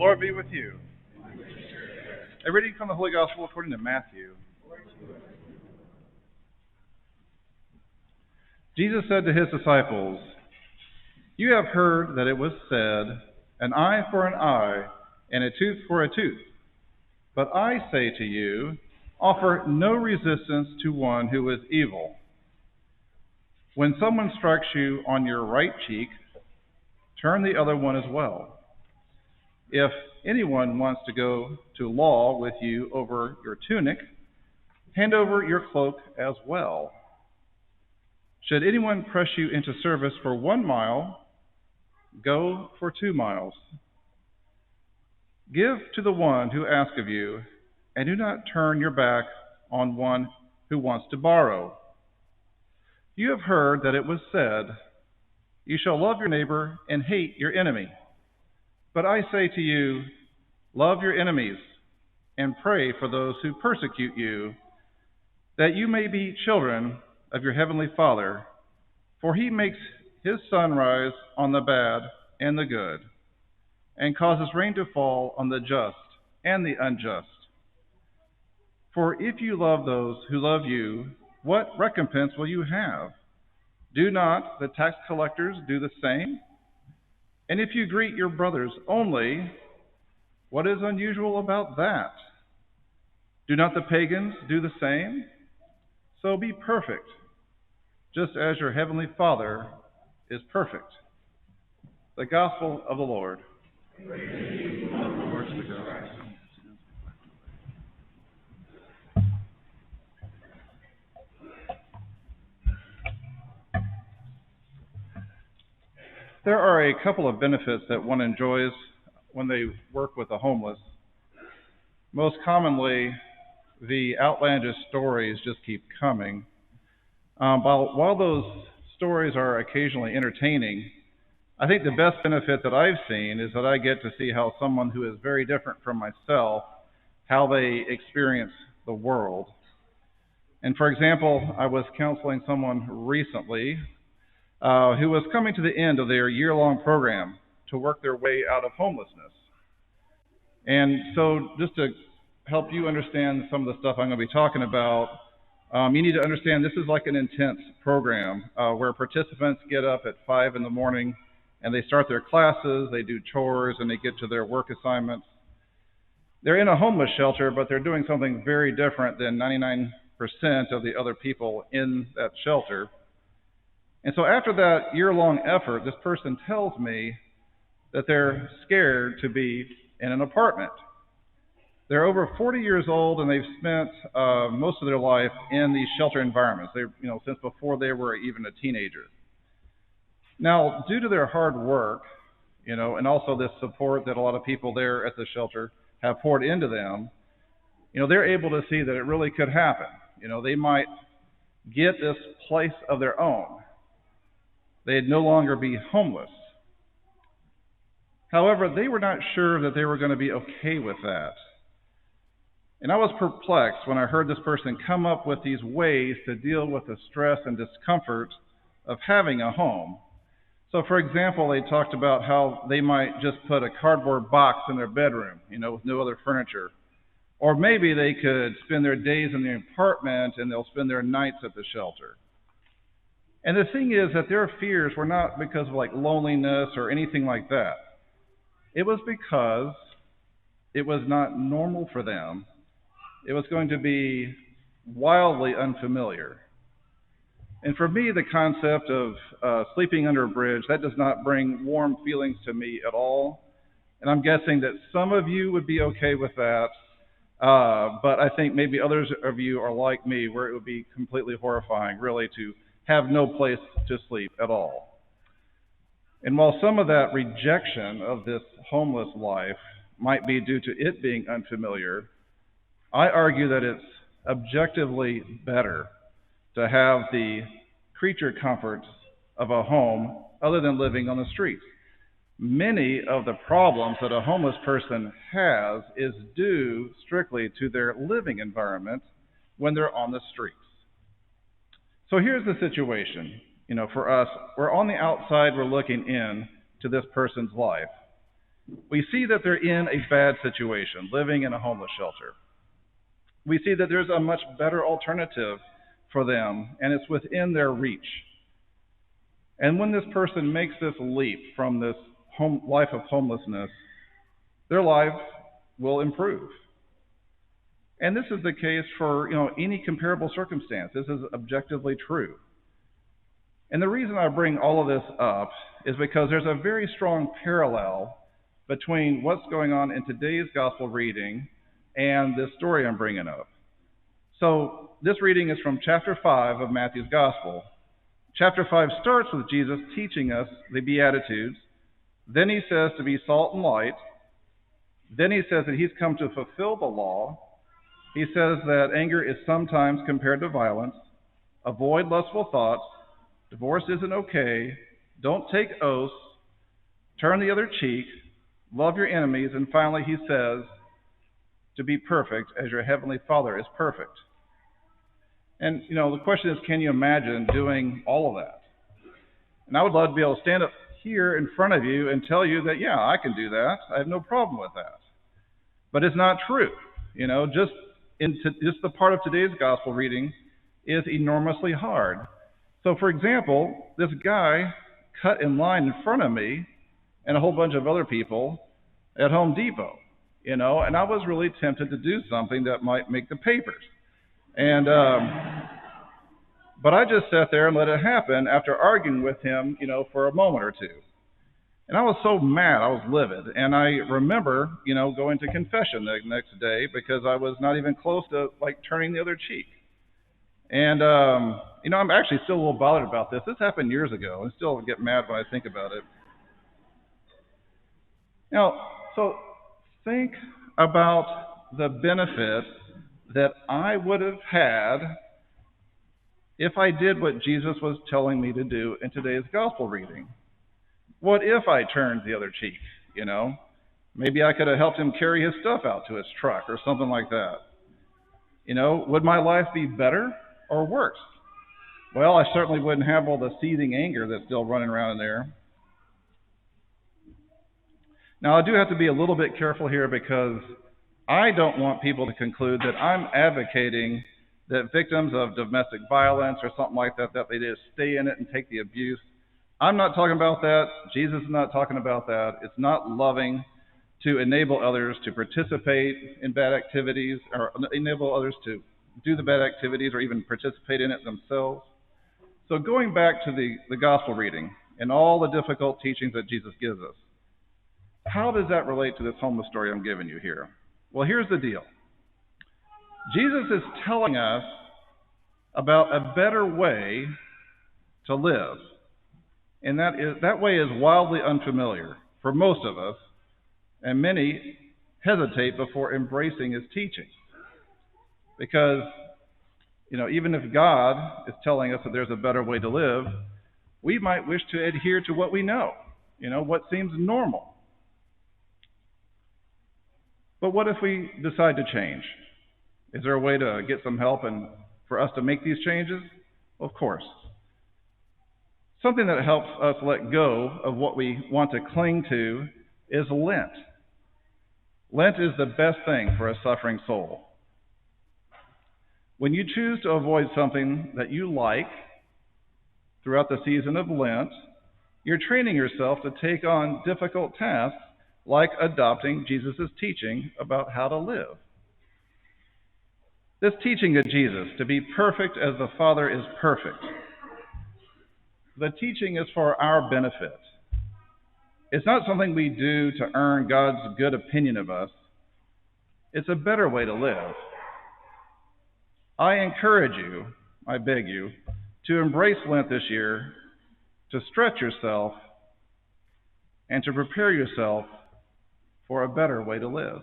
Lord be with you. A reading from the Holy Gospel according to Matthew. Jesus said to his disciples, "You have heard that it was said, an eye for an eye and a tooth for a tooth. But I say to you, offer no resistance to one who is evil. When someone strikes you on your right cheek, turn the other one as well. If anyone wants to go to law with you over your tunic, hand over your cloak as well. Should anyone press you into service for 1 mile, go for 2 miles. Give to the one who asks of you, and do not turn your back on one who wants to borrow. You have heard that it was said, 'You shall love your neighbor and hate your enemy.' But I say to you, love your enemies and pray for those who persecute you, that you may be children of your heavenly Father, for he makes his sun rise on the bad and the good, and causes rain to fall on the just and the unjust. For if you love those who love you, what recompense will you have? Do not the tax collectors do the same? And if you greet your brothers only, what is unusual about that? Do not the pagans do the same? So be perfect, just as your heavenly Father is perfect." The Gospel of the Lord. Words of the gospel. There are a couple of benefits that one enjoys when they work with the homeless. Most commonly, the outlandish stories just keep coming. While those stories are occasionally entertaining, I think the best benefit that I've seen is that I get to see how someone who is very different from myself, how they experience the world. And for example, I was counseling someone recently who was coming to the end of their year-long program to work their way out of homelessness. And so just to help you understand some of the stuff I'm going to be talking about, you need to understand this is like an intense program where participants get up at 5 in the morning and they start their classes, they do chores, and they get to their work assignments. They're in a homeless shelter, but they're doing something very different than 99% of the other people in that shelter. And so after that year-long effort, this person tells me that they're scared to be in an apartment. They're over 40 years old, and they've spent most of their life in these shelter environments. Since before they were even a teenager. Now, due to their hard work, and also this support that a lot of people there at the shelter have poured into them, they're able to see that it really could happen. They might get this place of their own. They'd no longer be homeless. However, they were not sure that they were going to be okay with that. And I was perplexed when I heard this person come up with these ways to deal with the stress and discomfort of having a home. So, for example, they talked about how they might just put a cardboard box in their bedroom, with no other furniture. Or maybe they could spend their days in the apartment and they'll spend their nights at the shelter. And the thing is that their fears were not because of loneliness or anything like that. It was because it was not normal for them. It was going to be wildly unfamiliar. And for me, the concept of sleeping under a bridge, that does not bring warm feelings to me at all. And I'm guessing that some of you would be okay with that. But I think maybe others of you are like me, where it would be completely horrifying, really, to have no place to sleep at all. And while some of that rejection of this homeless life might be due to it being unfamiliar, I argue that it's objectively better to have the creature comforts of a home other than living on the streets. Many of the problems that a homeless person has is due strictly to their living environment when they're on the streets. So here's the situation. For us, we're on the outside, we're looking in to this person's life. We see that they're in a bad situation, living in a homeless shelter. We see that there's a much better alternative for them, and it's within their reach. And when this person makes this leap from this life of homelessness, their life will improve. And this is the case for any comparable circumstance. This is objectively true. And the reason I bring all of this up is because there's a very strong parallel between what's going on in today's gospel reading and this story I'm bringing up. So this reading is from chapter 5 of Matthew's Gospel. Chapter 5 starts with Jesus teaching us the Beatitudes. Then he says to be salt and light. Then he says that he's come to fulfill the law. He says that anger is sometimes compared to violence. Avoid lustful thoughts. Divorce isn't okay. Don't take oaths. Turn the other cheek. Love your enemies. And finally he says to be perfect as your heavenly Father is perfect. And, the question is, can you imagine doing all of that? And I would love to be able to stand up here in front of you and tell you that, yeah, I can do that. I have no problem with that. But it's not true. Just the part of today's gospel reading is enormously hard. So, for example, this guy cut in line in front of me and a whole bunch of other people at Home Depot, and I was really tempted to do something that might make the papers. And but I just sat there and let it happen after arguing with him, for a moment or two. And I was so mad, I was livid. And I remember, going to confession the next day because I was not even close to turning the other cheek. And I'm actually still a little bothered about this. This happened years ago, and still get mad when I think about it. So think about the benefit that I would have had if I did what Jesus was telling me to do in today's gospel reading. What if I turned the other cheek, Maybe I could have helped him carry his stuff out to his truck or something like that. Would my life be better or worse? Well, I certainly wouldn't have all the seething anger that's still running around in there. Now, I do have to be a little bit careful here because I don't want people to conclude that I'm advocating that victims of domestic violence or something like that they just stay in it and take the abuse. I'm not talking about that. Jesus is not talking about that. It's not loving to enable others to participate in bad activities or enable others to do the bad activities or even participate in it themselves. So going back to the gospel reading and all the difficult teachings that Jesus gives us, how does that relate to this homeless story I'm giving you here? Well, here's the deal. Jesus is telling us about a better way to live. And that way is wildly unfamiliar for most of us, and many hesitate before embracing his teaching. Because, even if God is telling us that there's a better way to live, we might wish to adhere to what we know, what seems normal. But what if we decide to change? Is there a way to get some help and for us to make these changes? Of course. Something that helps us let go of what we want to cling to is Lent. Lent is the best thing for a suffering soul. When you choose to avoid something that you like throughout the season of Lent, you're training yourself to take on difficult tasks like adopting Jesus' teaching about how to live. This teaching of Jesus, to be perfect as the Father is perfect, the teaching is for our benefit. It's not something we do to earn God's good opinion of us. It's a better way to live. I encourage you, I beg you, to embrace Lent this year, to stretch yourself, and to prepare yourself for a better way to live.